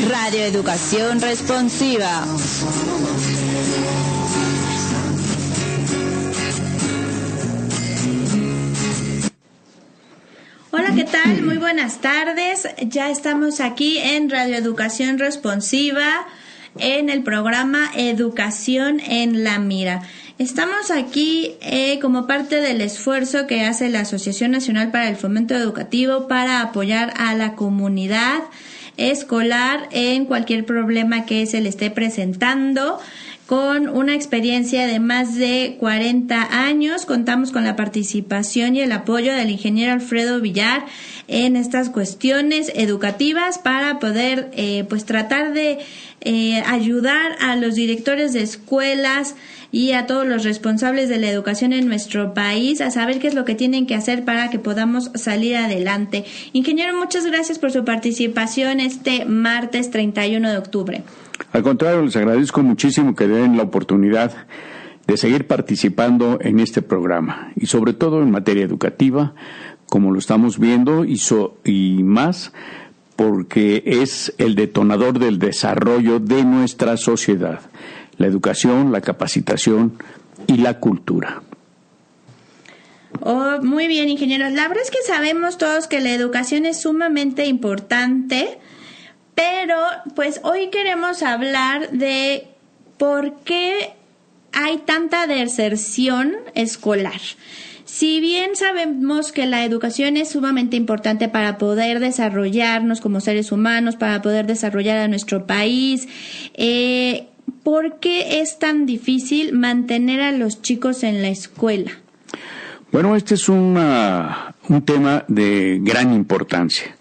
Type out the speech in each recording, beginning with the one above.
Radio Educación Responsiva. Hola, ¿qué tal? Muy buenas tardes. Ya estamos aquí en Radio Educación Responsiva, en el programa Educación en la Mira. Estamos aquí como parte del esfuerzo que hace la Asociación Nacional para el Fomento Educativo para apoyar a la comunidad escolar en cualquier problema que se le esté presentando. Con una experiencia de más de 40 años, contamos con la participación y el apoyo del ingeniero Alfredo Villar en estas cuestiones educativas para poder tratar de ayudar a los directores de escuelas y a todos los responsables de la educación en nuestro país a saber qué es lo que tienen que hacer para que podamos salir adelante. Ingeniero, muchas gracias por su participación este martes 31 de octubre. Al contrario, les agradezco muchísimo que den la oportunidad de seguir participando en este programa y sobre todo en materia educativa, como lo estamos viendo y más porque es el detonador del desarrollo de nuestra sociedad, la educación, la capacitación y la cultura. Oh, muy bien, ingeniero. La verdad es que sabemos todos que la educación es sumamente importante, pero pues hoy queremos hablar de por qué hay tanta deserción escolar. Si bien sabemos que la educación es sumamente importante para poder desarrollarnos como seres humanos, para poder desarrollar a nuestro país, ¿por qué es tan difícil mantener a los chicos en la escuela? Bueno, este es un tema de gran importancia.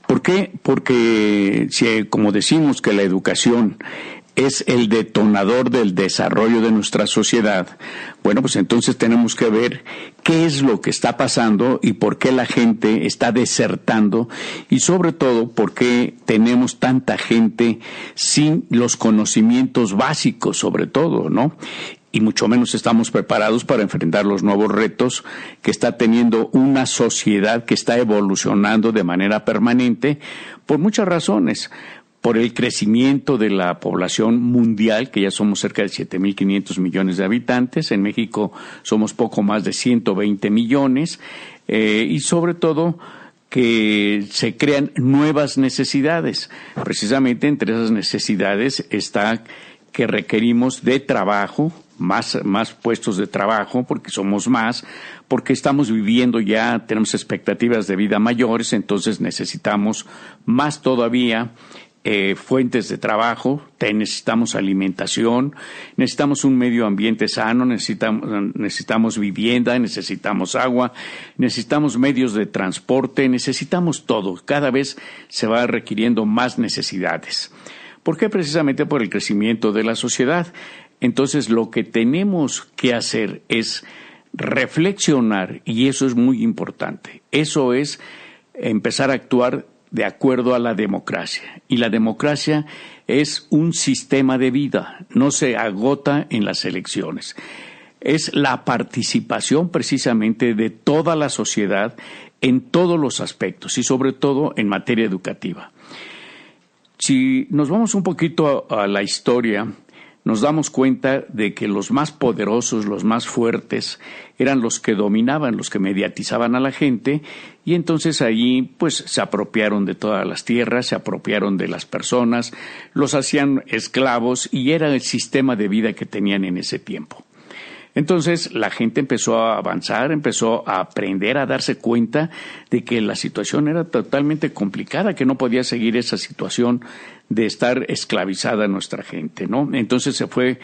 ¿Por qué? Porque como decimos que la educación es el detonador del desarrollo de nuestra sociedad, bueno, pues entonces tenemos que ver qué es lo que está pasando y por qué la gente está desertando y sobre todo por qué tenemos tanta gente sin los conocimientos básicos, sobre todo, ¿no? Y mucho menos estamos preparados para enfrentar los nuevos retos que está teniendo una sociedad que está evolucionando de manera permanente por muchas razones. Por el crecimiento de la población mundial, que ya somos cerca de 7.500 millones de habitantes. En México somos poco más de 120 millones. Y sobre todo que se crean nuevas necesidades. Precisamente entre esas necesidades está que requerimos de trabajo, más puestos de trabajo, porque somos más, porque estamos viviendo ya, tenemos expectativas de vida mayores, entonces necesitamos más todavía fuentes de trabajo, necesitamos alimentación, necesitamos un medio ambiente sano, necesitamos vivienda, necesitamos agua, necesitamos medios de transporte, necesitamos todo. Cada vez se va requiriendo más necesidades. ¿Por qué? Precisamente por el crecimiento de la sociedad. Entonces, lo que tenemos que hacer es reflexionar, y eso es muy importante. Eso es empezar a actuar de acuerdo a la democracia. Y la democracia es un sistema de vida, no se agota en las elecciones. Es la participación precisamente de toda la sociedad en todos los aspectos y sobre todo en materia educativa. Si nos vamos un poquito a la historia, nos damos cuenta de que los más poderosos, los más fuertes, eran los que dominaban, los que mediatizaban a la gente, y entonces allí pues se apropiaron de todas las tierras, se apropiaron de las personas, los hacían esclavos y era el sistema de vida que tenían en ese tiempo. Entonces la gente empezó a avanzar, empezó a aprender, a darse cuenta de que la situación era totalmente complicada, que no podía seguir esa situación de estar esclavizada nuestra gente, ¿no? Entonces se fue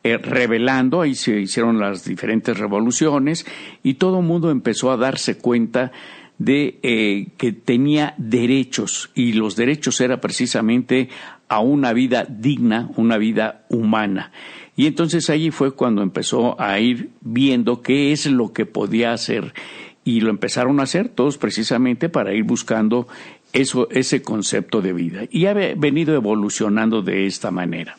rebelando, ahí se hicieron las diferentes revoluciones y todo el mundo empezó a darse cuenta de que tenía derechos, y los derechos era precisamente a una vida digna, una vida humana. Y entonces allí fue cuando empezó a ir viendo qué es lo que podía hacer, y lo empezaron a hacer todos precisamente para ir buscando ese concepto de vida, y ha venido evolucionando de esta manera.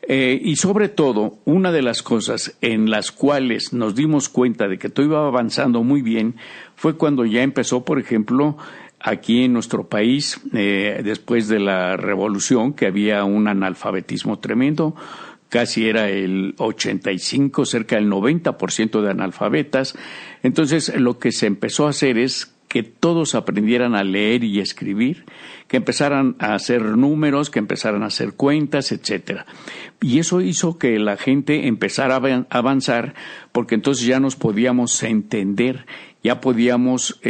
Y sobre todo, una de las cosas en las cuales nos dimos cuenta de que todo iba avanzando muy bien fue cuando ya empezó, por ejemplo, aquí en nuestro país, después de la revolución, que había un analfabetismo tremendo, casi era el 85, cerca del 90% de analfabetas. Entonces, lo que se empezó a hacer es que todos aprendieran a leer y escribir, que empezaran a hacer números, que empezaran a hacer cuentas, etcétera. Y eso hizo que la gente empezara a avanzar, porque entonces ya nos podíamos entender, ya podíamos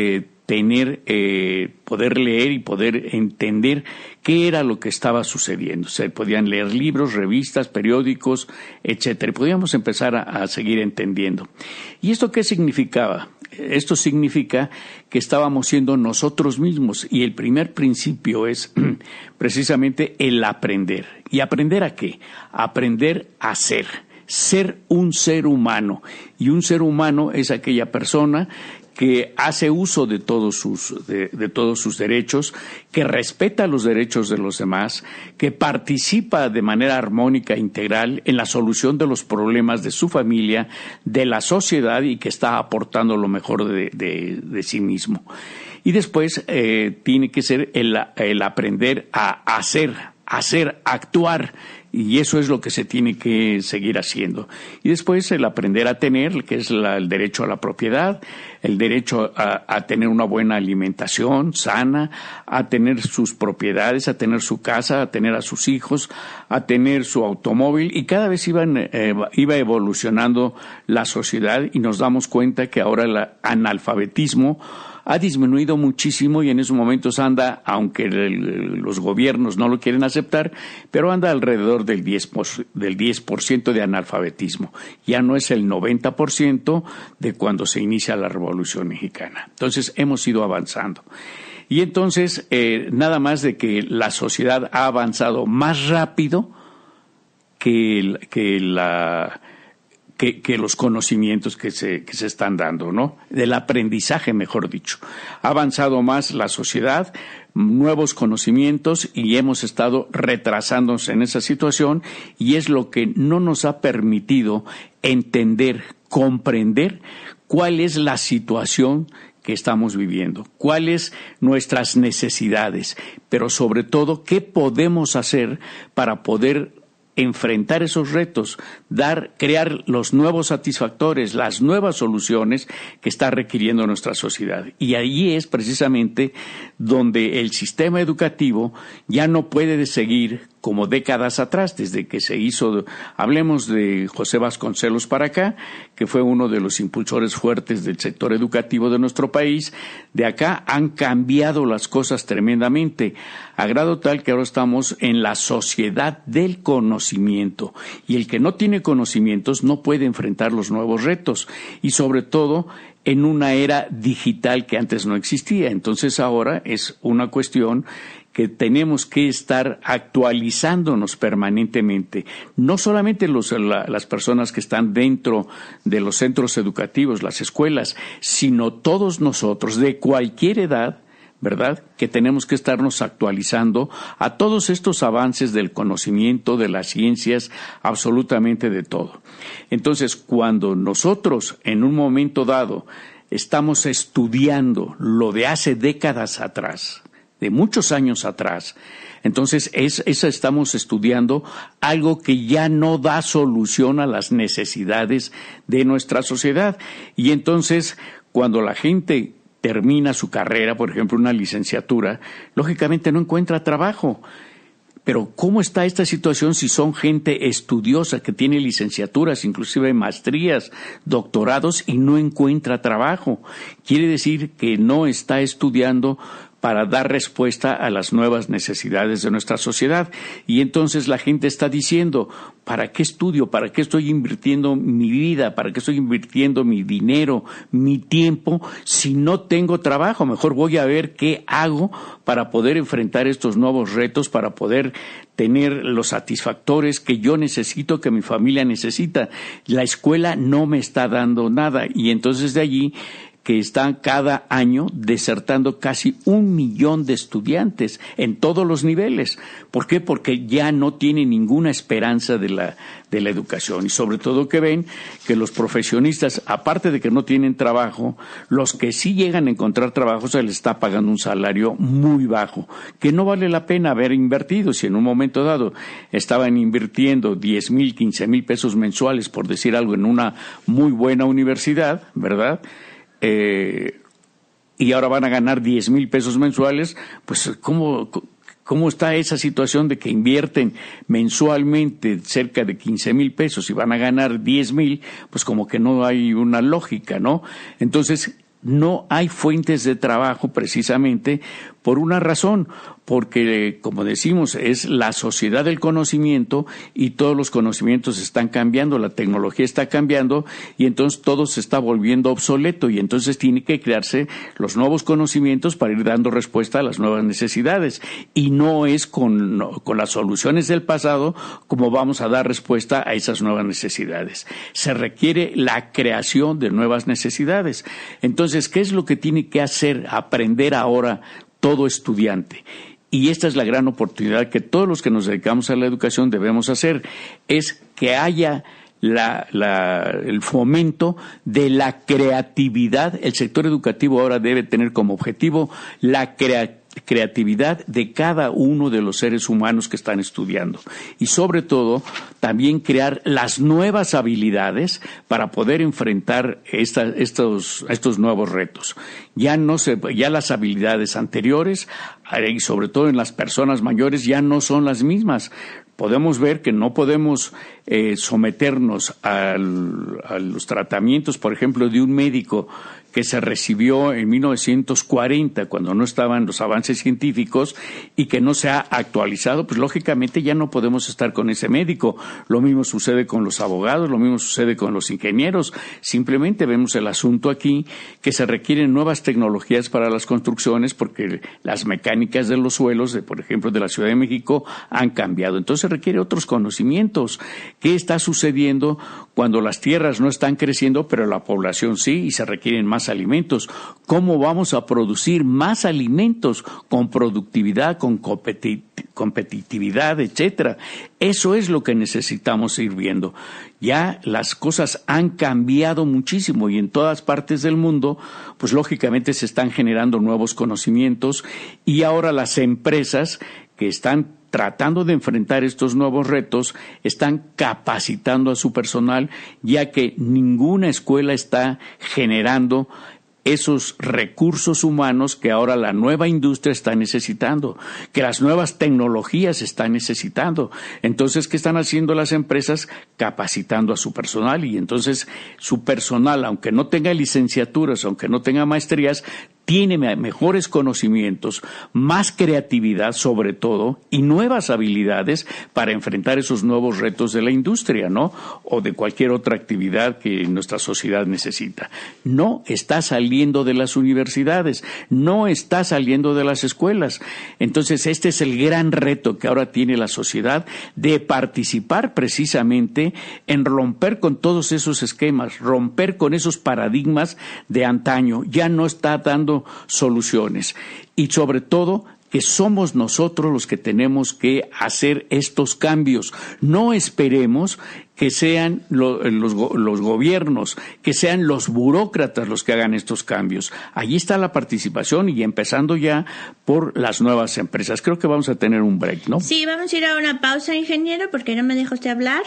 poder leer y poder entender qué era lo que estaba sucediendo. Se podían leer libros, revistas, periódicos, etcétera. Y podíamos empezar a seguir entendiendo. ¿Y esto qué significaba? Esto significa que estábamos siendo nosotros mismos, y el primer principio es precisamente el aprender. ¿Y aprender a qué? Aprender a ser un ser humano. Y un ser humano es aquella persona que hace uso de todos sus derechos, que respeta los derechos de los demás, que participa de manera armónica e integral en la solución de los problemas de su familia, de la sociedad, y que está aportando lo mejor de sí mismo. Y después tiene que ser el aprender a hacer, actuar. Y eso es lo que se tiene que seguir haciendo. Y después el aprender a tener, que es el derecho a la propiedad, el derecho a tener una buena alimentación sana, a tener sus propiedades, a tener su casa, a tener a sus hijos, a tener su automóvil. Y cada vez iba evolucionando la sociedad, y nos damos cuenta que ahora el analfabetismo ha disminuido muchísimo, y en esos momentos anda, aunque los gobiernos no lo quieren aceptar, pero anda alrededor del 10% de analfabetismo. Ya no es el 90% de cuando se inicia la Revolución Mexicana. Entonces hemos ido avanzando. Y entonces, nada más de que la sociedad ha avanzado más rápido que los conocimientos que se están dando, ¿no? Del aprendizaje, mejor dicho. Ha avanzado más la sociedad, nuevos conocimientos, y hemos estado retrasándonos en esa situación, y es lo que no nos ha permitido entender, comprender cuál es la situación que estamos viviendo, cuáles nuestras necesidades, pero sobre todo qué podemos hacer para poder enfrentar esos retos, crear los nuevos satisfactores, las nuevas soluciones que está requiriendo nuestra sociedad. Y ahí es precisamente donde el sistema educativo ya no puede seguir como décadas atrás, desde que se hizo, hablemos de José Vasconcelos para acá, que fue uno de los impulsores fuertes del sector educativo de nuestro país. De acá han cambiado las cosas tremendamente, a grado tal que ahora estamos en la sociedad del conocimiento, y el que no tiene conocimientos no puede enfrentar los nuevos retos, y sobre todo en una era digital que antes no existía. Entonces ahora es una cuestión que tenemos que estar actualizándonos permanentemente, no solamente las personas que están dentro de los centros educativos, las escuelas, sino todos nosotros de cualquier edad, ¿verdad?, que tenemos que estarnos actualizando a todos estos avances del conocimiento, de las ciencias, absolutamente de todo. Entonces, cuando nosotros en un momento dado estamos estudiando lo de hace décadas atrás, de muchos años atrás, entonces estamos estudiando algo que ya no da solución a las necesidades de nuestra sociedad. Y entonces, cuando la gente termina su carrera, por ejemplo, una licenciatura, lógicamente no encuentra trabajo. Pero ¿cómo está esta situación si son gente estudiosa que tiene licenciaturas, inclusive maestrías, doctorados, y no encuentra trabajo? Quiere decir que no está estudiando para dar respuesta a las nuevas necesidades de nuestra sociedad. Y entonces la gente está diciendo, ¿para qué estudio? ¿Para qué estoy invirtiendo mi vida? ¿Para qué estoy invirtiendo mi dinero, mi tiempo, si no tengo trabajo? Mejor voy a ver qué hago para poder enfrentar estos nuevos retos, para poder tener los satisfactores que yo necesito, que mi familia necesita. La escuela no me está dando nada, y entonces de allí que están cada año desertando casi 1 millón de estudiantes en todos los niveles. ¿Por qué? Porque ya no tienen ninguna esperanza de la educación, y sobre todo que ven que los profesionistas, aparte de que no tienen trabajo, los que sí llegan a encontrar trabajo se les está pagando un salario muy bajo, que no vale la pena haber invertido. Si en un momento dado estaban invirtiendo 10,000, 15,000 pesos mensuales, por decir algo, en una muy buena universidad, ¿verdad?, y ahora van a ganar 10,000 pesos mensuales, pues ¿cómo está esa situación de que invierten mensualmente cerca de 15,000 pesos y van a ganar 10,000? Pues como que no hay una lógica, ¿no? Entonces, no hay fuentes de trabajo precisamente por una razón, porque, como decimos, es la sociedad del conocimiento y todos los conocimientos están cambiando, la tecnología está cambiando y entonces todo se está volviendo obsoleto, y entonces tiene que crearse los nuevos conocimientos para ir dando respuesta a las nuevas necesidades, y no es con las soluciones del pasado como vamos a dar respuesta a esas nuevas necesidades. Se requiere la creación de nuevas necesidades. Entonces, ¿qué es lo que tiene que aprender ahora todo estudiante? Y esta es la gran oportunidad que todos los que nos dedicamos a la educación debemos hacer, es que haya el fomento de la creatividad. El sector educativo ahora debe tener como objetivo la creatividad de cada uno de los seres humanos que están estudiando, y sobre todo también crear las nuevas habilidades para poder enfrentar estos nuevos retos. Ya las habilidades anteriores, y sobre todo en las personas mayores, ya no son las mismas. Podemos ver que no podemos someternos a los tratamientos, por ejemplo, de un médico que se recibió en 1940, cuando no estaban los avances científicos, y que no se ha actualizado. Pues lógicamente ya no podemos estar con ese médico. Lo mismo sucede con los abogados, lo mismo sucede con los ingenieros. Simplemente vemos el asunto aquí, que se requieren nuevas tecnologías para las construcciones, porque las mecánicas de los suelos, por ejemplo, de la Ciudad de México, han cambiado. Entonces se requiere otros conocimientos. ¿Qué está sucediendo cuando las tierras no están creciendo, pero la población sí, y se requieren más alimentos? ¿Cómo vamos a producir más alimentos con productividad, con competitividad, etcétera? Eso es lo que necesitamos ir viendo. Ya las cosas han cambiado muchísimo, y en todas partes del mundo, pues lógicamente se están generando nuevos conocimientos, y ahora las empresas que están tratando de enfrentar estos nuevos retos están capacitando a su personal, ya que ninguna escuela está generando esos recursos humanos que ahora la nueva industria está necesitando, que las nuevas tecnologías están necesitando. Entonces, ¿qué están haciendo las empresas? Capacitando a su personal, y entonces su personal, aunque no tenga licenciaturas, aunque no tenga maestrías, tiene mejores conocimientos, más creatividad sobre todo, y nuevas habilidades para enfrentar esos nuevos retos de la industria, ¿no? O de cualquier otra actividad que nuestra sociedad necesita. No está saliendo de las universidades, no está saliendo de las escuelas. Entonces, este es el gran reto que ahora tiene la sociedad, de participar precisamente en romper con todos esos esquemas, romper con esos paradigmas de antaño. Ya no está dando soluciones, y sobre todo que somos nosotros los que tenemos que hacer estos cambios. No esperemos que sean los gobiernos, que sean los burócratas los que hagan estos cambios. Allí está la participación, y empezando ya por las nuevas empresas. Creo que vamos a tener un break, ¿no? Sí, vamos a ir a una pausa, ingeniero, porque no me dejó usted hablar.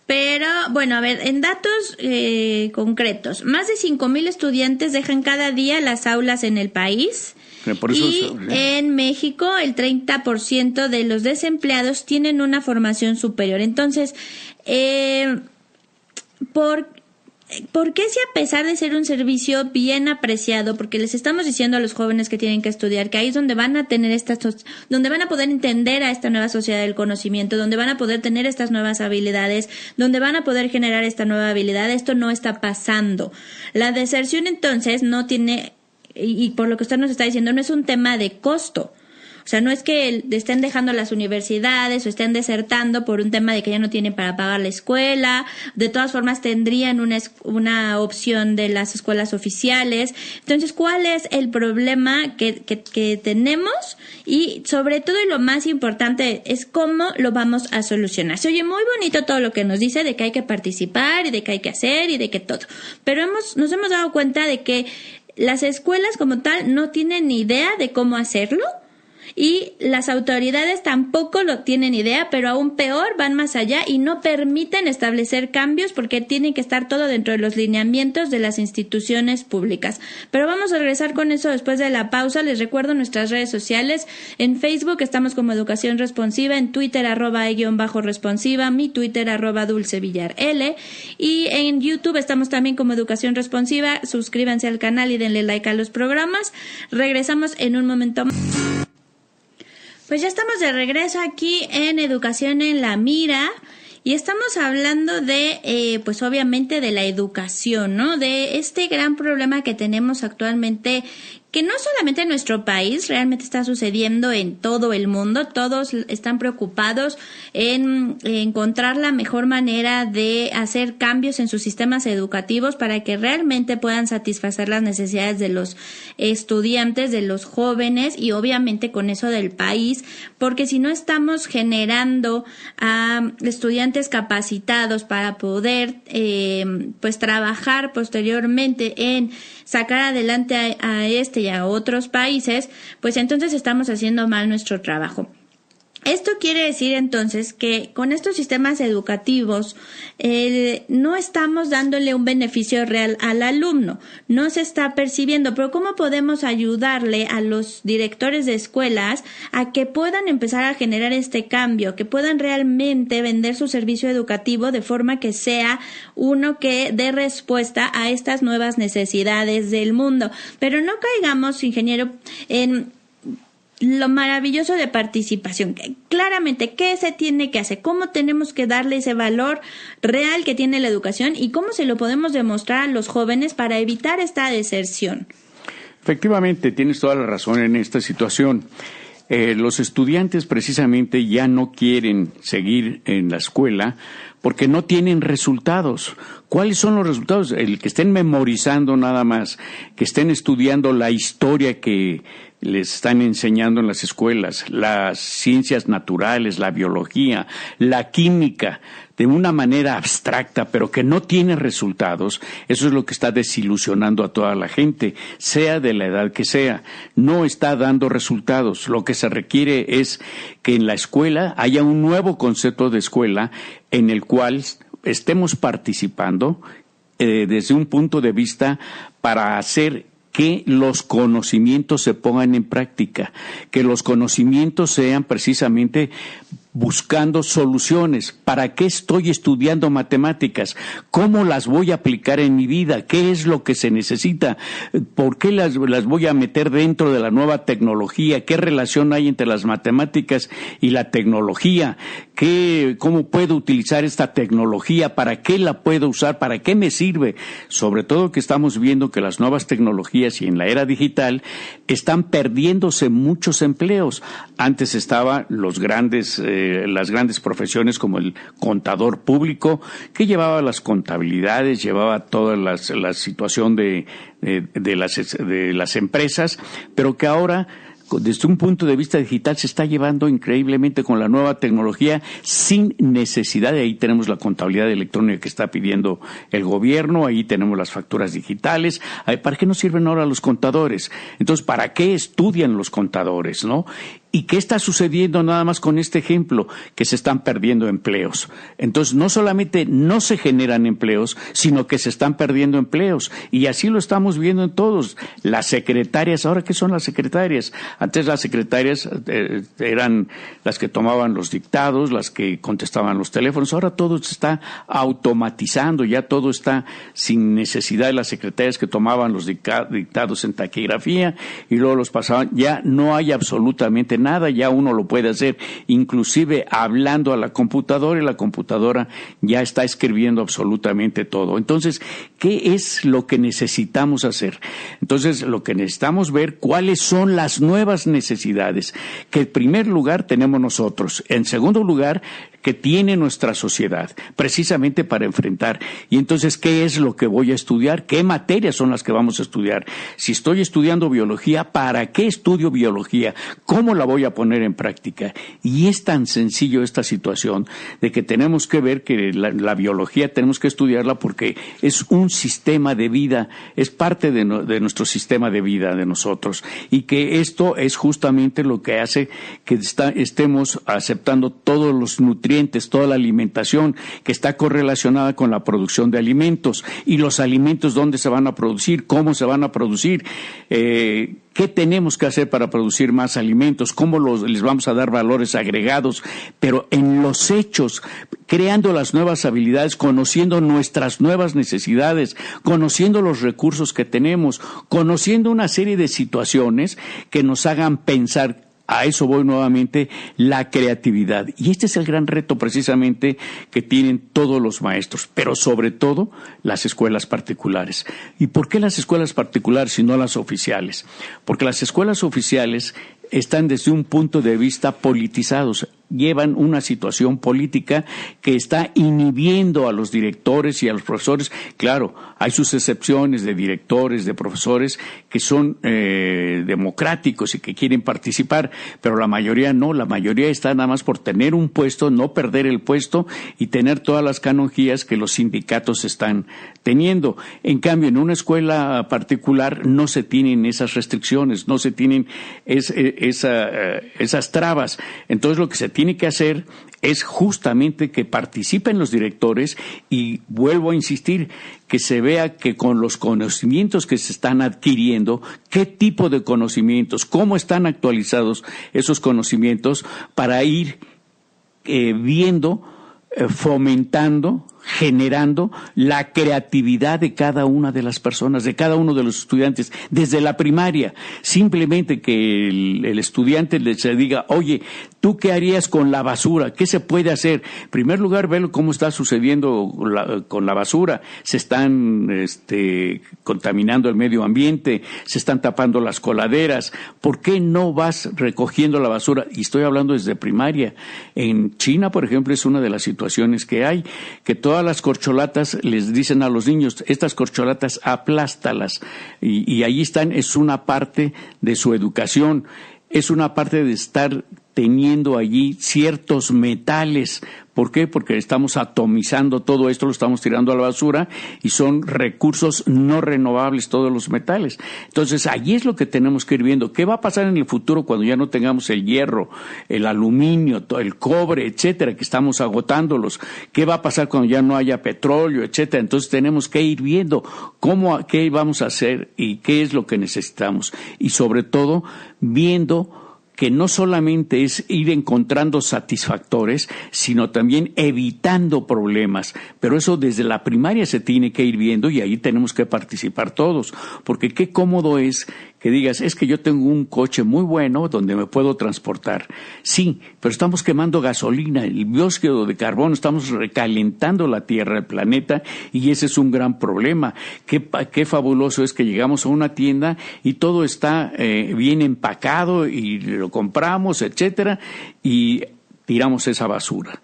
Pero, bueno, a ver, en datos concretos, más de 5,000 estudiantes dejan cada día las aulas en el país. En México, el 30% de los desempleados tienen una formación superior. Entonces, ¿por qué, si a pesar de ser un servicio bien apreciado, porque les estamos diciendo a los jóvenes que tienen que estudiar, que ahí es donde van a tener donde van a poder entender a esta nueva sociedad del conocimiento, donde van a poder tener estas nuevas habilidades, donde van a poder generar esta nueva habilidad, esto no está pasando? La deserción, entonces, no tiene, y por lo que usted nos está diciendo, no es un tema de costo. O sea, no es que estén dejando las universidades o estén desertando por un tema de que ya no tienen para pagar la escuela. De todas formas, tendrían una opción de las escuelas oficiales. Entonces, ¿cuál es el problema que tenemos? Y sobre todo, y lo más importante, es cómo lo vamos a solucionar. Se oye muy bonito todo lo que nos dice de que hay que participar y de que hay que hacer y de que todo. Pero nos hemos dado cuenta de que las escuelas como tal no tienen ni idea de cómo hacerlo. Y las autoridades tampoco lo tienen idea, pero aún peor, van más allá y no permiten establecer cambios porque tiene que estar todo dentro de los lineamientos de las instituciones públicas. Pero vamos a regresar con eso después de la pausa. Les recuerdo nuestras redes sociales. En Facebook estamos como Educación Responsiva, en Twitter @e_responsiva, mi Twitter @dulcevillarl, y en YouTube estamos también como Educación Responsiva. Suscríbanse al canal y denle like a los programas. Regresamos en un momento más. Pues ya estamos de regreso aquí en Educación en la Mira y estamos hablando de, pues obviamente de la educación, ¿no? De este gran problema que tenemos actualmente, que no solamente en nuestro país, realmente está sucediendo en todo el mundo. Todos están preocupados en encontrar la mejor manera de hacer cambios en sus sistemas educativos para que realmente puedan satisfacer las necesidades de los estudiantes, de los jóvenes y obviamente con eso del país, porque si no estamos generando a estudiantes capacitados para poder pues trabajar posteriormente en sacar adelante a este y a otros países, pues entonces estamos haciendo mal nuestro trabajo. Esto quiere decir entonces que con estos sistemas educativos no estamos dándole un beneficio real al alumno, no se está percibiendo, pero ¿cómo podemos ayudarle a los directores de escuelas a que puedan empezar a generar este cambio, que puedan realmente vender su servicio educativo de forma que sea uno que dé respuesta a estas nuevas necesidades del mundo? Pero no caigamos, ingeniero, en lo maravilloso de participación. Claramente, ¿qué se tiene que hacer? ¿Cómo tenemos que darle ese valor real que tiene la educación y cómo se lo podemos demostrar a los jóvenes para evitar esta deserción? Efectivamente, tienes toda la razón en esta situación. Los estudiantes precisamente ya no quieren seguir en la escuela porque no tienen resultados. ¿Cuáles son los resultados? El que estén memorizando nada más, que estén estudiando la historia que les están enseñando en las escuelas, las ciencias naturales, la biología, la química, de una manera abstracta, pero que no tiene resultados. Eso es lo que está desilusionando a toda la gente, sea de la edad que sea. No está dando resultados. Lo que se requiere es que en la escuela haya un nuevo concepto de escuela en el cual estemos participando desde un punto de vista para hacer que los conocimientos se pongan en práctica, que los conocimientos sean precisamente buscando soluciones. ¿Para qué estoy estudiando matemáticas? ¿Cómo las voy a aplicar en mi vida? ¿Qué es lo que se necesita? ¿Por qué las voy a meter dentro de la nueva tecnología? ¿Qué relación hay entre las matemáticas y la tecnología? ¿Cómo puedo utilizar esta tecnología? ¿Para qué la puedo usar? ¿Para qué me sirve? Sobre todo que estamos viendo que las nuevas tecnologías y en la era digital están perdiéndose muchos empleos. Antes estaban las grandes profesiones como el contador público, que llevaba las contabilidades, llevaba toda la situación de las empresas, pero que ahora, desde un punto de vista digital, se está llevando increíblemente con la nueva tecnología sin necesidad. De ahí tenemos la contabilidad electrónica que está pidiendo el gobierno, ahí tenemos las facturas digitales. ¿Para qué nos sirven ahora los contadores? Entonces, ¿para qué estudian los contadores, no? ¿Y qué está sucediendo nada más con este ejemplo? Que se están perdiendo empleos. Entonces, no solamente no se generan empleos, sino que se están perdiendo empleos. Y así lo estamos viendo en todos. Las secretarias, ¿ahora qué son las secretarias? Antes las secretarias eran las que tomaban los dictados, las que contestaban los teléfonos. Ahora todo se está automatizando, ya todo está sin necesidad de las secretarias que tomaban los dictados en taquigrafía y luego los pasaban. Ya no hay absolutamente nada, ya uno lo puede hacer, inclusive hablando a la computadora, y la computadora ya está escribiendo absolutamente todo. Entonces, qué es lo que necesitamos hacer. Entonces, lo que necesitamos ver, cuáles son las nuevas necesidades que en primer lugar tenemos nosotros, en segundo lugar que tiene nuestra sociedad, precisamente para enfrentar. Y entonces, ¿qué es lo que voy a estudiar? ¿Qué materias son las que vamos a estudiar? Si estoy estudiando biología, ¿para qué estudio biología? ¿Cómo la voy a poner en práctica? Y es tan sencillo esta situación de que tenemos que ver que la biología tenemos que estudiarla porque es un sistema de vida, es parte de nuestro sistema de vida de nosotros, y que esto es justamente lo que hace que estemos aceptando todos los nutrientes, toda la alimentación que está correlacionada con la producción de alimentos, y los alimentos dónde se van a producir, cómo se van a producir, qué tenemos que hacer para producir más alimentos, cómo les vamos a dar valores agregados, pero en los hechos, creando las nuevas habilidades, conociendo nuestras nuevas necesidades, conociendo los recursos que tenemos, conociendo una serie de situaciones que nos hagan pensar. A eso voy nuevamente, la creatividad. Y este es el gran reto precisamente que tienen todos los maestros, pero sobre todo las escuelas particulares. ¿Y por qué las escuelas particulares y no las oficiales? Porque las escuelas oficiales están desde un punto de vista politizados, llevan una situación política que está inhibiendo a los directores y a los profesores. Claro, hay sus excepciones de directores, de profesores que son democráticos y que quieren participar, pero la mayoría no, la mayoría está nada más por tener un puesto, no perder el puesto y tener todas las canonjías que los sindicatos están teniendo. En cambio, en una escuela particular no se tienen esas restricciones, no se tienen esas trabas. Entonces lo que se tiene que hacer es justamente que participen los directores, y vuelvo a insistir, que se vea que con los conocimientos que se están adquiriendo, qué tipo de conocimientos, cómo están actualizados esos conocimientos, para ir viendo, fomentando, generando la creatividad de cada una de las personas, de cada uno de los estudiantes, desde la primaria. Simplemente que el estudiante se diga, oye, ¿tú qué harías con la basura? ¿Qué se puede hacer? En primer lugar, ver cómo está sucediendo con la basura. Se están contaminando el medio ambiente, se están tapando las coladeras. ¿Por qué no vas recogiendo la basura? Y estoy hablando desde primaria. En China, por ejemplo, es una de las situaciones que hay, que todas las corcholatas les dicen a los niños, estas corcholatas aplástalas, y ahí están, es una parte de su educación, es una parte de estar teniendo allí ciertos metales. ¿Por qué? Porque estamos atomizando todo esto, lo estamos tirando a la basura, y son recursos no renovables todos los metales. Entonces, allí es lo que tenemos que ir viendo. ¿Qué va a pasar en el futuro cuando ya no tengamos el hierro, el aluminio, el cobre, etcétera, que estamos agotándolos? ¿Qué va a pasar cuando ya no haya petróleo, etcétera? Entonces, tenemos que ir viendo qué vamos a hacer y qué es lo que necesitamos. Y sobre todo, viendo que no solamente es ir encontrando satisfactores, sino también evitando problemas. Pero eso desde la primaria se tiene que ir viendo, y ahí tenemos que participar todos. Porque qué cómodo es que digas, es que yo tengo un coche muy bueno donde me puedo transportar. Sí, pero estamos quemando gasolina, el dióxido de carbono, estamos recalentando la Tierra, el planeta, y ese es un gran problema. Qué fabuloso es que llegamos a una tienda y todo está bien empacado y lo compramos, etcétera, y tiramos esa basura.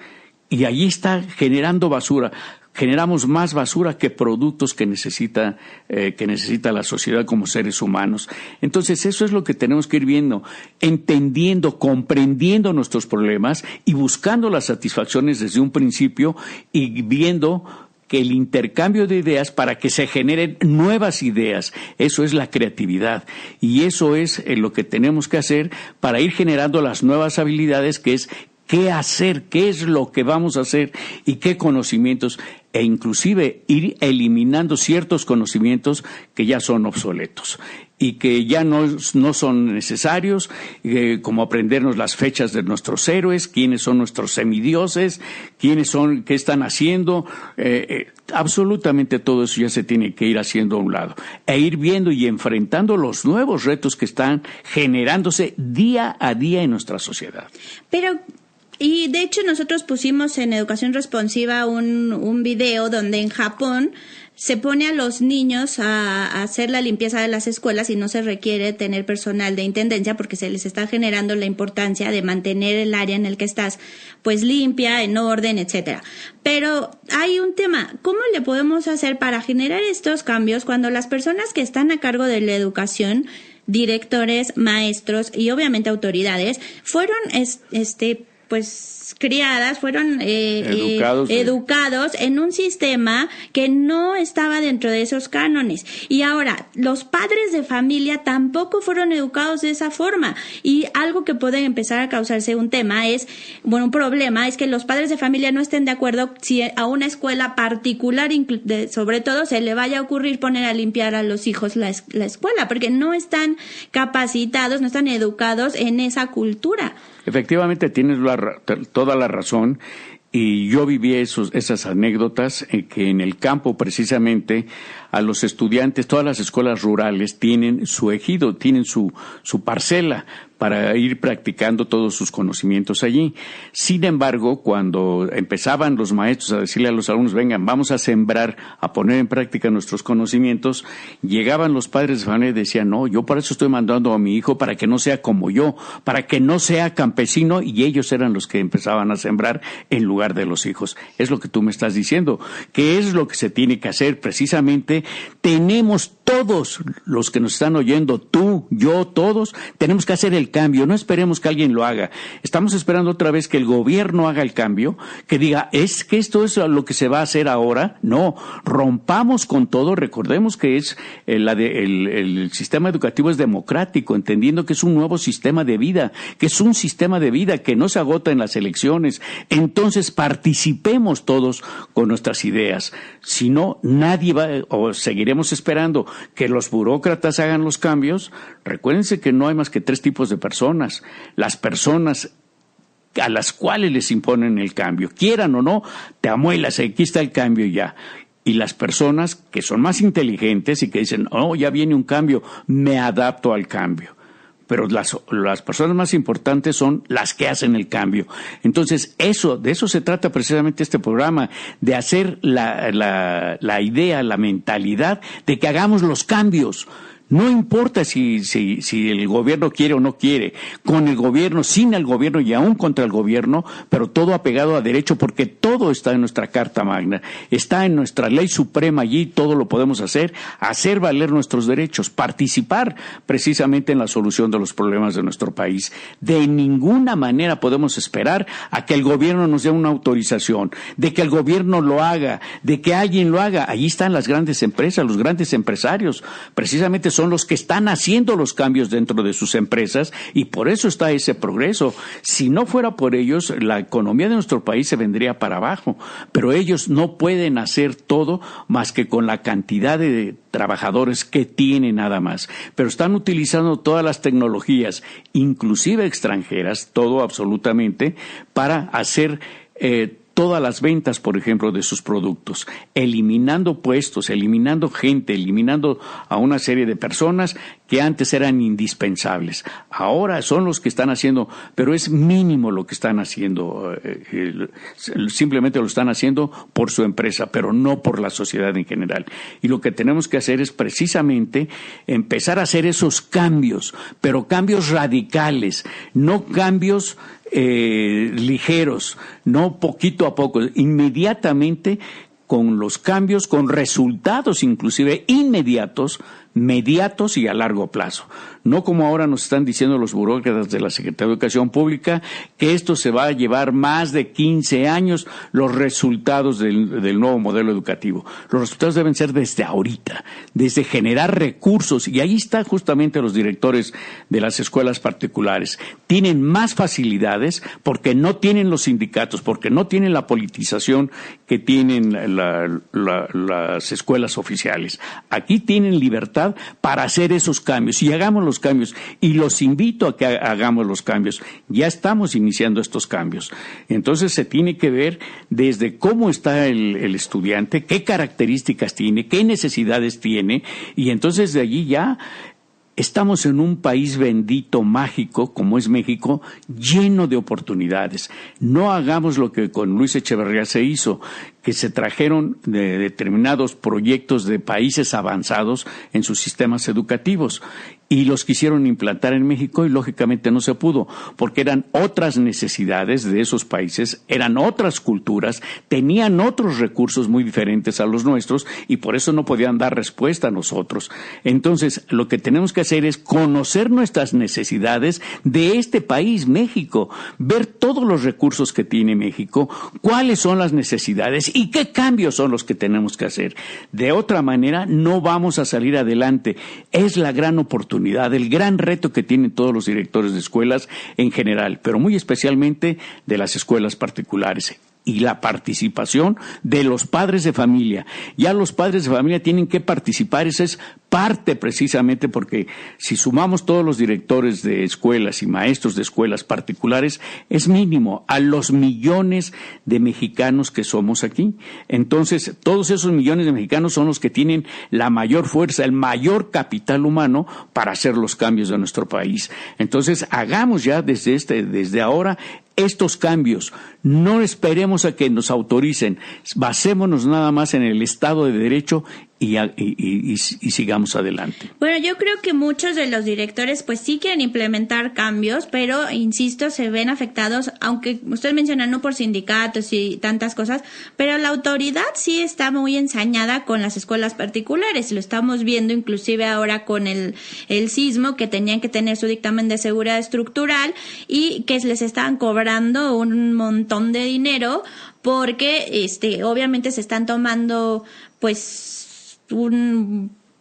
Y allí está generando basura. Generamos más basura que productos que necesita la sociedad como seres humanos. Entonces, eso es lo que tenemos que ir viendo, entendiendo, comprendiendo nuestros problemas y buscando las satisfacciones desde un principio, y viendo que el intercambio de ideas para que se generen nuevas ideas, eso es la creatividad, y eso es lo que tenemos que hacer para ir generando las nuevas habilidades, que es qué hacer, qué es lo que vamos a hacer y qué conocimientos, e inclusive ir eliminando ciertos conocimientos que ya son obsoletos y que ya no son necesarios, como aprendernos las fechas de nuestros héroes, quiénes son nuestros semidioses, quiénes son, qué están haciendo. Absolutamente todo eso ya se tiene que ir haciendo a un lado e ir viendo y enfrentando los nuevos retos que están generándose día a día en nuestra sociedad. Y de hecho nosotros pusimos en Educación Responsiva un video donde en Japón se pone a los niños a hacer la limpieza de las escuelas y no se requiere tener personal de intendencia porque se les está generando la importancia de mantener el área en el que estás pues limpia, en orden, etcétera. Pero hay un tema, ¿cómo le podemos hacer para generar estos cambios cuando las personas que están a cargo de la educación, directores, maestros y obviamente autoridades, fueron pues criadas, fueron educados en un sistema que no estaba dentro de esos cánones? Y ahora, los padres de familia tampoco fueron educados de esa forma. Y algo que puede empezar a causarse un problema es que los padres de familia no estén de acuerdo si a una escuela particular, sobre todo, se le vaya a ocurrir poner a limpiar a los hijos la escuela, porque no están capacitados, no están educados en esa cultura. Efectivamente, tienes toda la razón, y yo viví esas anécdotas que en el campo precisamente a los estudiantes, todas las escuelas rurales tienen su ejido, tienen su parcela para ir practicando todos sus conocimientos allí. Sin embargo, cuando empezaban los maestros a decirle a los alumnos, vengan, vamos a sembrar, a poner en práctica nuestros conocimientos, llegaban los padres de familia y decían, no, yo para eso estoy mandando a mi hijo para que no sea como yo, para que no sea campesino, y ellos eran los que empezaban a sembrar en lugar de los hijos. Es lo que tú me estás diciendo, que es lo que se tiene que hacer precisamente. Tenemos todos los que nos están oyendo, tú, yo, todos, tenemos que hacer el cambio, no esperemos que alguien lo haga. Estamos esperando otra vez que el gobierno haga el cambio, que diga, ¿es que esto es lo que se va a hacer ahora? No, rompamos con todo, recordemos que es el sistema educativo es democrático, entendiendo que es un nuevo sistema de vida, que es un sistema de vida que no se agota en las elecciones. Entonces participemos todos con nuestras ideas, si no, nadie va, o seguiremos esperando que los burócratas hagan los cambios. Recuérdense que no hay más que 3 tipos de personas: las personas a las cuales les imponen el cambio, quieran o no, te amuelas, aquí está el cambio ya. Y las personas que son más inteligentes y que dicen, oh, ya viene un cambio, me adapto al cambio. Pero las personas más importantes son las que hacen el cambio. Entonces, de eso se trata precisamente este programa, de hacer la idea, la mentalidad de que hagamos los cambios. No importa si el gobierno quiere o no quiere, con el gobierno, sin el gobierno y aún contra el gobierno, pero todo apegado a derecho, porque todo está en nuestra Carta Magna, está en nuestra ley suprema, allí todo lo podemos hacer valer nuestros derechos, participar precisamente en la solución de los problemas de nuestro país. De ninguna manera podemos esperar a que el gobierno nos dé una autorización, de que el gobierno lo haga, de que alguien lo haga. Allí están las grandes empresas, los grandes empresarios, precisamente son los que están haciendo los cambios dentro de sus empresas, y por eso está ese progreso. Si no fuera por ellos, la economía de nuestro país se vendría para abajo, pero ellos no pueden hacer todo más que con la cantidad de trabajadores que tienen nada más, pero están utilizando todas las tecnologías, inclusive extranjeras, todo absolutamente, para hacer todas las ventas, por ejemplo, de sus productos, eliminando puestos, eliminando gente, eliminando a una serie de personas que antes eran indispensables. Ahora son los que están haciendo, pero es mínimo lo que están haciendo, simplemente lo están haciendo por su empresa, pero no por la sociedad en general. Y lo que tenemos que hacer es precisamente empezar a hacer esos cambios, pero cambios radicales, no cambios ligeros, no poquito a poco, inmediatamente, con los cambios, con resultados inclusive inmediatos, mediatos y a largo plazo. No como ahora nos están diciendo los burócratas de la Secretaría de Educación Pública, que esto se va a llevar más de 15 años, los resultados del nuevo modelo educativo. Los resultados deben ser desde ahorita, desde generar recursos, y ahí están justamente los directores de las escuelas particulares. Tienen más facilidades porque no tienen los sindicatos, porque no tienen la politización que tienen las escuelas oficiales. Aquí tienen libertad para hacer esos cambios, y hagamos los cambios, y los invito a que hagamos los cambios. Ya estamos iniciando estos cambios. Entonces se tiene que ver desde cómo está el estudiante, qué características tiene, qué necesidades tiene, y entonces de allí ya estamos en un país bendito, mágico, como es México, lleno de oportunidades. No hagamos lo que con Luis Echeverría se hizo, que se trajeron de determinados proyectos de países avanzados en sus sistemas educativos y los quisieron implantar en México y lógicamente no se pudo, porque eran otras necesidades de esos países, eran otras culturas, tenían otros recursos muy diferentes a los nuestros y por eso no podían dar respuesta a nosotros. Entonces, lo que tenemos que hacer es conocer nuestras necesidades de este país, México, ver todos los recursos que tiene México, cuáles son las necesidades y qué cambios son los que tenemos que hacer. De otra manera, no vamos a salir adelante. Es la gran oportunidad, el gran reto que tienen todos los directores de escuelas en general, pero muy especialmente de las escuelas particulares. Y la participación de los padres de familia. Ya los padres de familia tienen que participar, esa es parte precisamente porque si sumamos todos los directores de escuelas y maestros de escuelas particulares, es mínimo a los millones de mexicanos que somos aquí. Entonces, todos esos millones de mexicanos son los que tienen la mayor fuerza, el mayor capital humano para hacer los cambios de nuestro país. Entonces, hagamos ya desde ahora estos cambios. No esperemos a que nos autoricen, basémonos nada más en el Estado de Derecho y sigamos adelante. Bueno, yo creo que muchos de los directores pues sí quieren implementar cambios, pero insisto, se ven afectados, aunque usted menciona no por sindicatos y tantas cosas, pero la autoridad sí está muy ensañada con las escuelas particulares. Lo estamos viendo inclusive ahora con el sismo, que tenían que tener su dictamen de seguridad estructural y que les estaban cobrando un montón de dinero porque obviamente se están tomando pues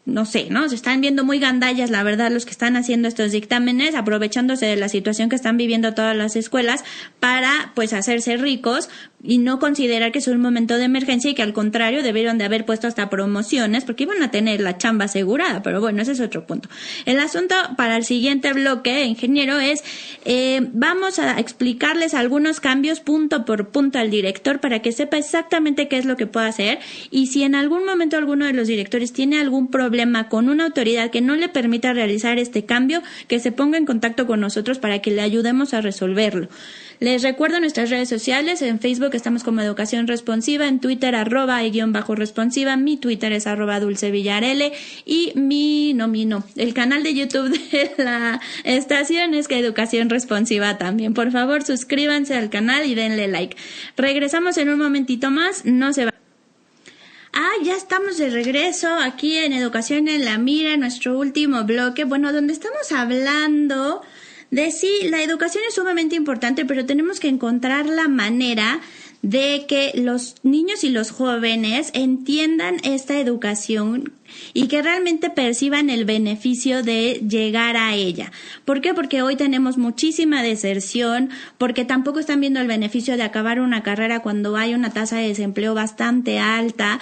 no sé, ¿no? Se están viendo muy gandallas, la verdad, los que están haciendo estos dictámenes, aprovechándose de la situación que están viviendo todas las escuelas para, pues, hacerse ricos y no considerar que es un momento de emergencia y que al contrario debieron de haber puesto hasta promociones porque iban a tener la chamba asegurada, pero bueno, ese es otro punto. El asunto para el siguiente bloque, ingeniero, es vamos a explicarles algunos cambios punto por punto al director para que sepa exactamente qué es lo que puede hacer y si en algún momento alguno de los directores tiene algún problema con una autoridad que no le permita realizar este cambio, que se ponga en contacto con nosotros para que le ayudemos a resolverlo. Les recuerdo nuestras redes sociales, en Facebook estamos como Educación Responsiva, en Twitter @responsiva, mi Twitter es @dulcevillarl y el canal de YouTube de la estación es que Educación Responsiva también. Por favor, suscríbanse al canal y denle like. Regresamos en un momentito más, no se va. Ya estamos de regreso aquí en Educación en la Mira, nuestro último bloque, donde estamos hablando de sí, la educación es sumamente importante, pero tenemos que encontrar la manera de que los niños y los jóvenes entiendan esta educación y que realmente perciban el beneficio de llegar a ella. ¿Por qué? Porque hoy tenemos muchísima deserción, porque tampoco están viendo el beneficio de acabar una carrera cuando hay una tasa de desempleo bastante alta,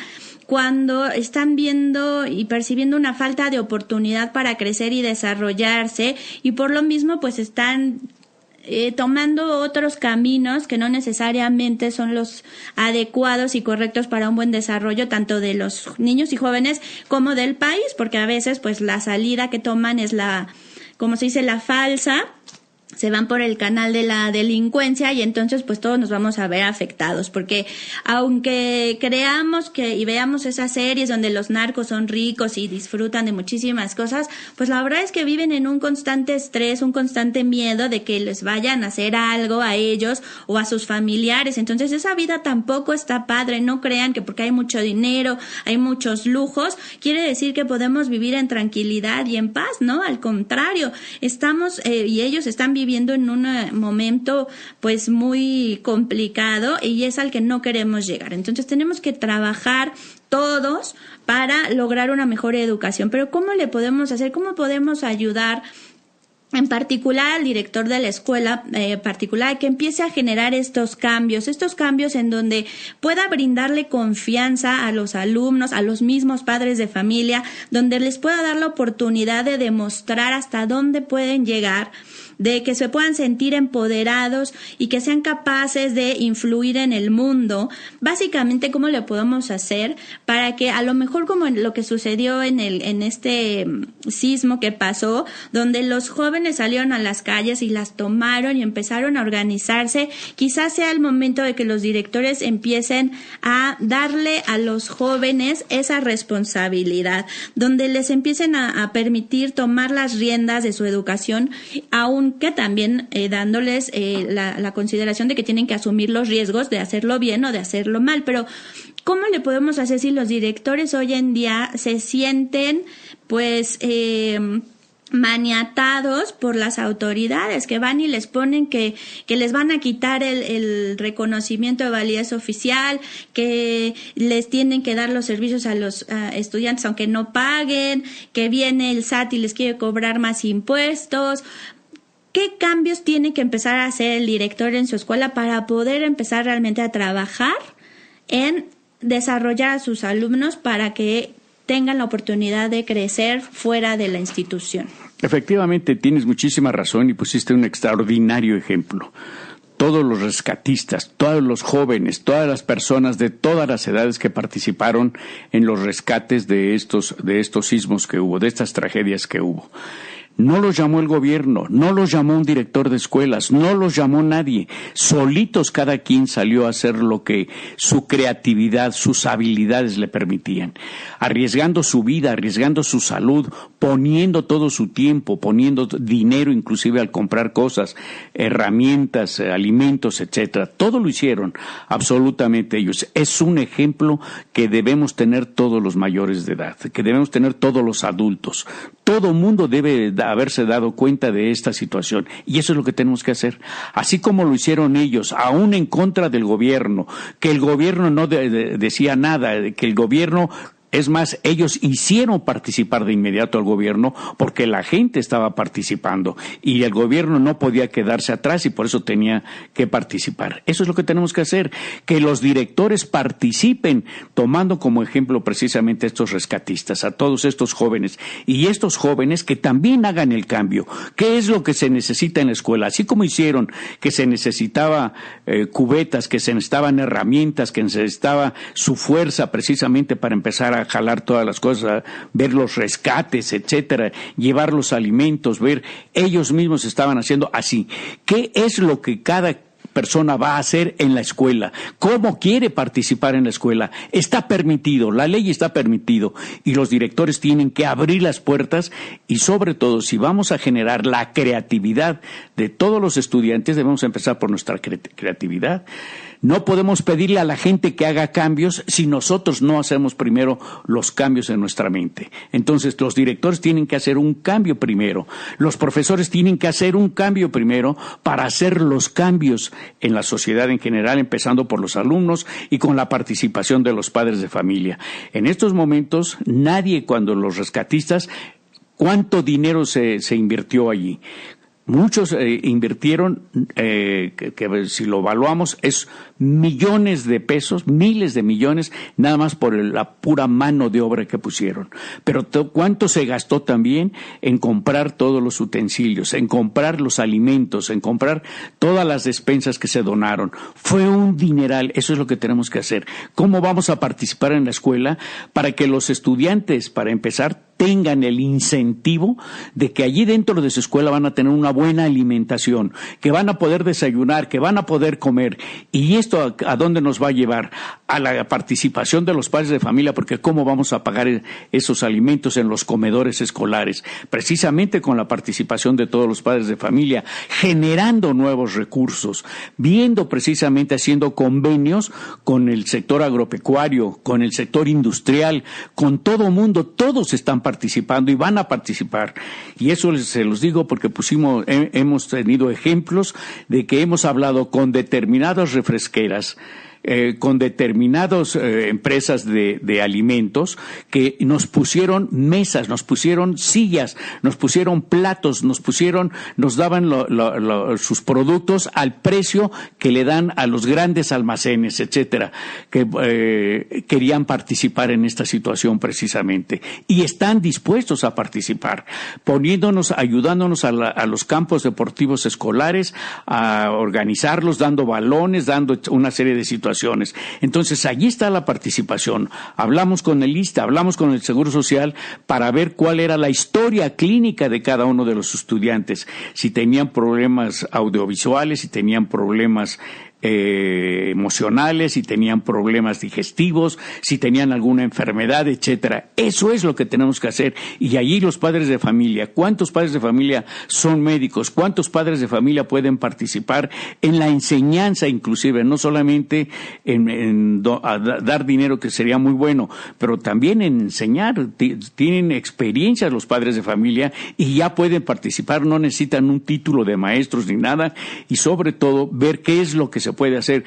cuando están viendo y percibiendo una falta de oportunidad para crecer y desarrollarse y por lo mismo pues están tomando otros caminos que no necesariamente son los adecuados y correctos para un buen desarrollo tanto de los niños y jóvenes como del país, porque a veces pues la salida que toman es la falsa, se van por el canal de la delincuencia y entonces pues todos nos vamos a ver afectados, porque aunque creamos y veamos esas series donde los narcos son ricos y disfrutan de muchísimas cosas, pues la verdad es que viven en un constante estrés, un constante miedo de que les vayan a hacer algo a ellos o a sus familiares. Entonces esa vida tampoco está padre. No crean que porque hay mucho dinero, hay muchos lujos, quiere decir que podemos vivir en tranquilidad y en paz, ¿no? Al contrario, estamos y ellos están viviendo en un momento pues muy complicado y es al que no queremos llegar. Entonces tenemos que trabajar todos para lograr una mejor educación. Pero ¿cómo le podemos hacer? ¿Cómo podemos ayudar en particular al director de la escuela particular que empiece a generar estos cambios en donde pueda brindarle confianza a los alumnos, a los mismos padres de familia, donde les pueda dar la oportunidad de demostrar hasta dónde pueden llegar de que se puedan sentir empoderados y que sean capaces de influir en el mundo. Básicamente, ¿cómo le podemos hacer para que a lo mejor como en lo que sucedió en este sismo que pasó, donde los jóvenes salieron a las calles y las tomaron y empezaron a organizarse, quizás sea el momento de que los directores empiecen a darle a los jóvenes esa responsabilidad, donde les empiecen a permitir tomar las riendas de su educación, aunque también dándoles la consideración de que tienen que asumir los riesgos de hacerlo bien o de hacerlo mal. Pero ¿cómo le podemos hacer si los directores hoy en día se sienten pues maniatados por las autoridades que van y les ponen que les van a quitar el reconocimiento de validez oficial, que les tienen que dar los servicios a los estudiantes aunque no paguen, que viene el SAT y les quiere cobrar más impuestos? ¿Qué cambios tiene que empezar a hacer el director en su escuela para poder empezar realmente a trabajar en desarrollar a sus alumnos para que tengan la oportunidad de crecer fuera de la institución? Efectivamente, tienes muchísima razón y pusiste un extraordinario ejemplo. Todos los rescatistas, todos los jóvenes, todas las personas de todas las edades que participaron en los rescates de estos sismos que hubo, de estas tragedias que hubo. No los llamó el gobierno, no los llamó un director de escuelas, no los llamó nadie. Solitos cada quien salió a hacer lo que su creatividad, sus habilidades le permitían. Arriesgando su vida, arriesgando su salud, poniendo todo su tiempo, poniendo dinero inclusive al comprar cosas, herramientas, alimentos, etcétera. Todo lo hicieron, absolutamente ellos. Es un ejemplo que debemos tener todos los mayores de edad, que debemos tener todos los adultos. Todo mundo debe haberse dado cuenta de esta situación y eso es lo que tenemos que hacer. Así como lo hicieron ellos, aún en contra del gobierno, que el gobierno no decía nada, que el gobierno... Es más, ellos hicieron participar de inmediato al gobierno porque la gente estaba participando y el gobierno no podía quedarse atrás y por eso tenía que participar. Eso es lo que tenemos que hacer, que los directores participen tomando como ejemplo precisamente a estos rescatistas, a todos estos jóvenes y estos jóvenes que también hagan el cambio. ¿Qué es lo que se necesita en la escuela? Así como hicieron que se necesitaba cubetas, que se necesitaban herramientas, que se necesitaba su fuerza precisamente para empezar a jalar todas las cosas, ver los rescates, etcétera, llevar los alimentos, ver, ellos mismos estaban haciendo así. ¿Qué es lo que cada persona va a hacer en la escuela? ¿Cómo quiere participar en la escuela? Está permitido, la ley está permitido y los directores tienen que abrir las puertas y sobre todo si vamos a generar la creatividad de todos los estudiantes, debemos empezar por nuestra creatividad. No podemos pedirle a la gente que haga cambios si nosotros no hacemos primero los cambios en nuestra mente. Entonces, los directores tienen que hacer un cambio primero. Los profesores tienen que hacer un cambio primero para hacer los cambios en la sociedad en general, empezando por los alumnos y con la participación de los padres de familia. En estos momentos, nadie, cuando los rescatistas, ¿cuánto dinero se invirtió allí? Muchos invirtieron, que si lo evaluamos, es millones de pesos, miles de millones, nada más por la pura mano de obra que pusieron. Pero ¿cuánto se gastó también en comprar todos los utensilios, en comprar los alimentos, en comprar todas las despensas que se donaron? Fue un dineral, eso es lo que tenemos que hacer. ¿Cómo vamos a participar en la escuela para que los estudiantes, para empezar, tengan el incentivo de que allí dentro de su escuela van a tener una buena alimentación, que van a poder desayunar, que van a poder comer? ¿Y esto a dónde nos va a llevar? A la participación de los padres de familia, porque ¿cómo vamos a pagar esos alimentos en los comedores escolares? Precisamente con la participación de todos los padres de familia, generando nuevos recursos, viendo precisamente, haciendo convenios con el sector agropecuario, con el sector industrial, con todo mundo, todos están participando y van a participar. Y eso se los digo porque hemos tenido ejemplos de que hemos hablado con determinadas refresqueras con determinadas empresas de alimentos que nos pusieron mesas, nos pusieron sillas, nos pusieron platos, nos daban sus productos al precio que le dan a los grandes almacenes, etcétera, que querían participar en esta situación precisamente, y están dispuestos a participar, ayudándonos a los campos deportivos escolares, a organizarlos, dando balones, dando una serie de situaciones. Entonces, allí está la participación. Hablamos con el ISSSTE, hablamos con el Seguro Social para ver cuál era la historia clínica de cada uno de los estudiantes, si tenían problemas audiovisuales, si tenían problemas emocionales, si tenían problemas digestivos, si tenían alguna enfermedad, etcétera. Eso es lo que tenemos que hacer. Y allí los padres de familia, ¿cuántos padres de familia son médicos? ¿Cuántos padres de familia pueden participar en la enseñanza, inclusive, no solamente en dar dinero, que sería muy bueno, pero también en enseñar? Tienen experiencias los padres de familia y ya pueden participar, no necesitan un título de maestros ni nada, y sobre todo ver qué es lo que se puede hacer,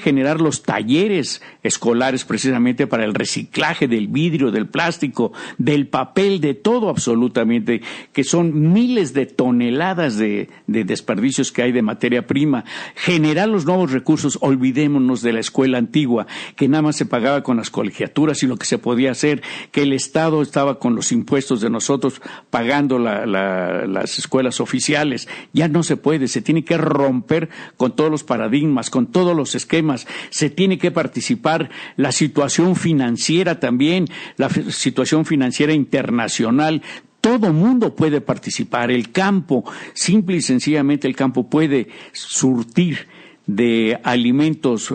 generar los talleres escolares precisamente para el reciclaje del vidrio, del plástico, del papel, de todo absolutamente, que son miles de toneladas de desperdicios que hay de materia prima. Generar los nuevos recursos. Olvidémonos de la escuela antigua, que nada más se pagaba con las colegiaturas, y lo que se podía hacer, que el Estado estaba con los impuestos de nosotros pagando las escuelas oficiales. Ya no se puede, se tiene que romper con todos los paradigmas, con todos los esquemas. Se tiene que participar la situación financiera también, la situación financiera internacional. Todo mundo puede participar. El campo, simple y sencillamente, el campo puede surtir de alimentos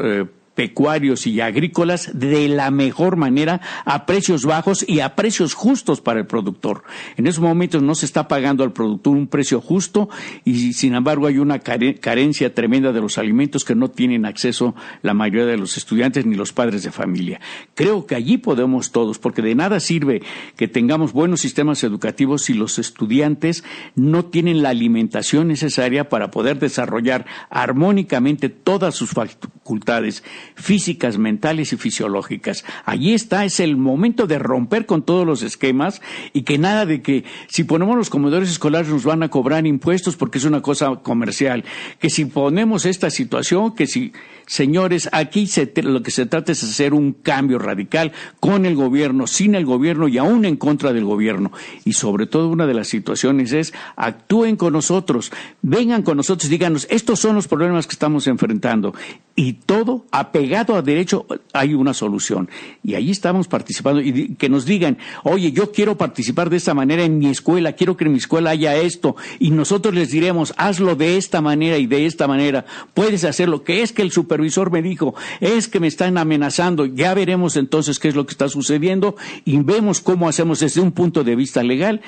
pecuarios y agrícolas de la mejor manera, a precios bajos y a precios justos para el productor. En esos momentos no se está pagando al productor un precio justo, y sin embargo hay una carencia tremenda de los alimentos que no tienen acceso la mayoría de los estudiantes ni los padres de familia. Creo que allí podemos todos, porque de nada sirve que tengamos buenos sistemas educativos si los estudiantes no tienen la alimentación necesaria para poder desarrollar armónicamente todas sus facultades físicas, mentales y fisiológicas. Allí está, es el momento de romper con todos los esquemas, y que nada de que si ponemos los comedores escolares nos van a cobrar impuestos porque es una cosa comercial, que si ponemos esta situación, que si... Señores, aquí lo que se trata es hacer un cambio radical con el gobierno, sin el gobierno y aún en contra del gobierno. Y sobre todo, una de las situaciones es: actúen con nosotros, vengan con nosotros, díganos, estos son los problemas que estamos enfrentando. Y todo apegado a derecho, hay una solución. Y ahí estamos participando, y que nos digan: oye, yo quiero participar de esta manera en mi escuela, quiero que en mi escuela haya esto. Y nosotros les diremos: hazlo de esta manera y de esta manera. Puedes hacerlo. Que es que el supervisor me dijo, es que me están amenazando. Ya veremos entonces qué es lo que está sucediendo, y vemos cómo hacemos desde un punto de vista legal,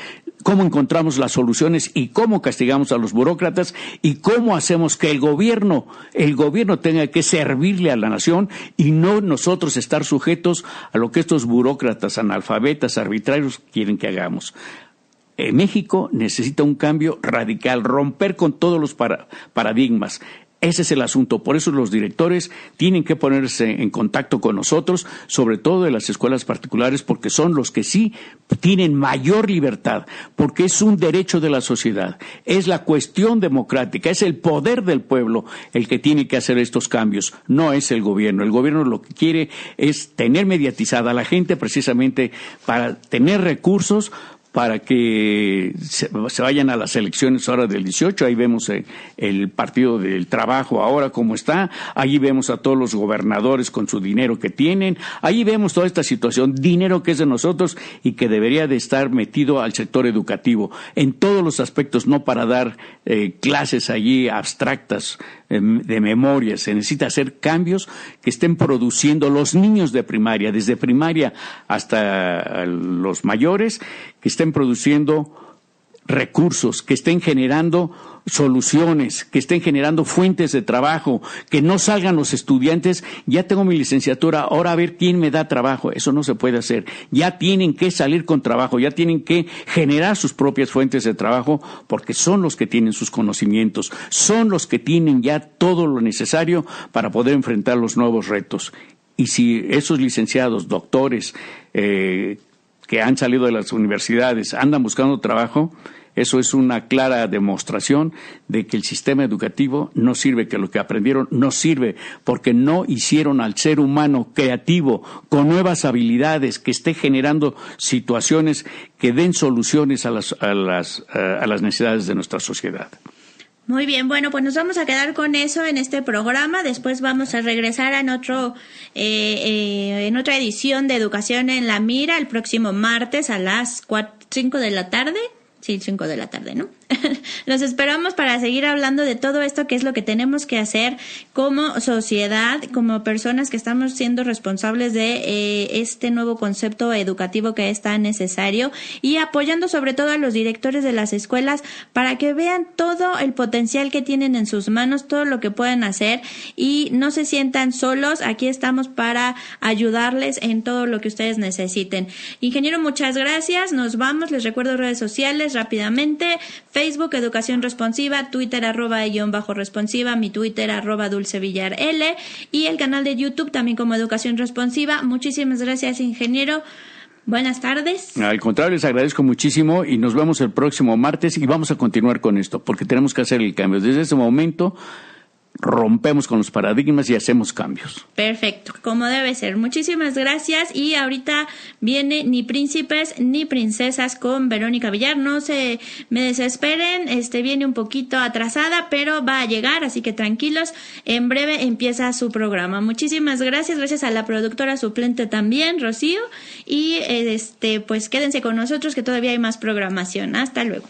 cómo encontramos las soluciones y cómo castigamos a los burócratas, y cómo hacemos que el gobierno tenga que servirle a la nación y no nosotros estar sujetos a lo que estos burócratas analfabetas, arbitrarios quieren que hagamos. México necesita un cambio radical, romper con todos los paradigmas. Ese es el asunto. Por eso los directores tienen que ponerse en contacto con nosotros, sobre todo de las escuelas particulares, porque son los que sí tienen mayor libertad, porque es un derecho de la sociedad, es la cuestión democrática, es el poder del pueblo el que tiene que hacer estos cambios, no es el gobierno. El gobierno lo que quiere es tener mediatizada a la gente, precisamente para tener recursos para que se vayan a las elecciones ahora del 18. Ahí vemos el Partido del Trabajo ahora cómo está, allí vemos a todos los gobernadores con su dinero que tienen, allí vemos toda esta situación, dinero que es de nosotros y que debería de estar metido al sector educativo, en todos los aspectos, no para dar clases allí abstractas de memoria. Se necesita hacer cambios que estén produciendo los niños de primaria, desde primaria hasta los mayores, que estén produciendo recursos, que estén generando soluciones, que estén generando fuentes de trabajo, que no salgan los estudiantes, ya tengo mi licenciatura, ahora a ver quién me da trabajo. Eso no se puede hacer. Ya tienen que salir con trabajo, ya tienen que generar sus propias fuentes de trabajo, porque son los que tienen sus conocimientos, son los que tienen ya todo lo necesario para poder enfrentar los nuevos retos. Y si esos licenciados, doctores, que han salido de las universidades, andan buscando trabajo, eso es una clara demostración de que el sistema educativo no sirve, que lo que aprendieron no sirve, porque no hicieron al ser humano creativo, con nuevas habilidades, que esté generando situaciones que den soluciones a las necesidades de nuestra sociedad. Muy bien, bueno, pues nos vamos a quedar con eso en este programa. Después vamos a regresar en otra edición de Educación en la Mira el próximo martes a las 5 de la tarde. Sí, 5 de la tarde, ¿no? Los esperamos para seguir hablando de todo esto, que es lo que tenemos que hacer como sociedad, como personas que estamos siendo responsables de este nuevo concepto educativo que es tan necesario, y apoyando sobre todo a los directores de las escuelas para que vean todo el potencial que tienen en sus manos, todo lo que pueden hacer, y no se sientan solos. Aquí estamos para ayudarles en todo lo que ustedes necesiten. Ingeniero, muchas gracias. Nos vamos. Les recuerdo redes sociales rápidamente: Facebook, Educación Responsiva; Twitter, @_responsiva; mi Twitter, @dulcevillarl, y el canal de YouTube también como Educación Responsiva. Muchísimas gracias, ingeniero. Buenas tardes. Al contrario, les agradezco muchísimo y nos vemos el próximo martes y vamos a continuar con esto, porque tenemos que hacer el cambio. Desde ese momento rompemos con los paradigmas y hacemos cambios. Perfecto, como debe ser. Muchísimas gracias. Y ahorita viene Ni Príncipes ni Princesas con Verónica Villar. No se me desesperen, viene un poquito atrasada, pero va a llegar, así que tranquilos. En breve empieza su programa. Muchísimas gracias. Gracias a la productora suplente también, Rocío. Y pues quédense con nosotros, que todavía hay más programación. Hasta luego.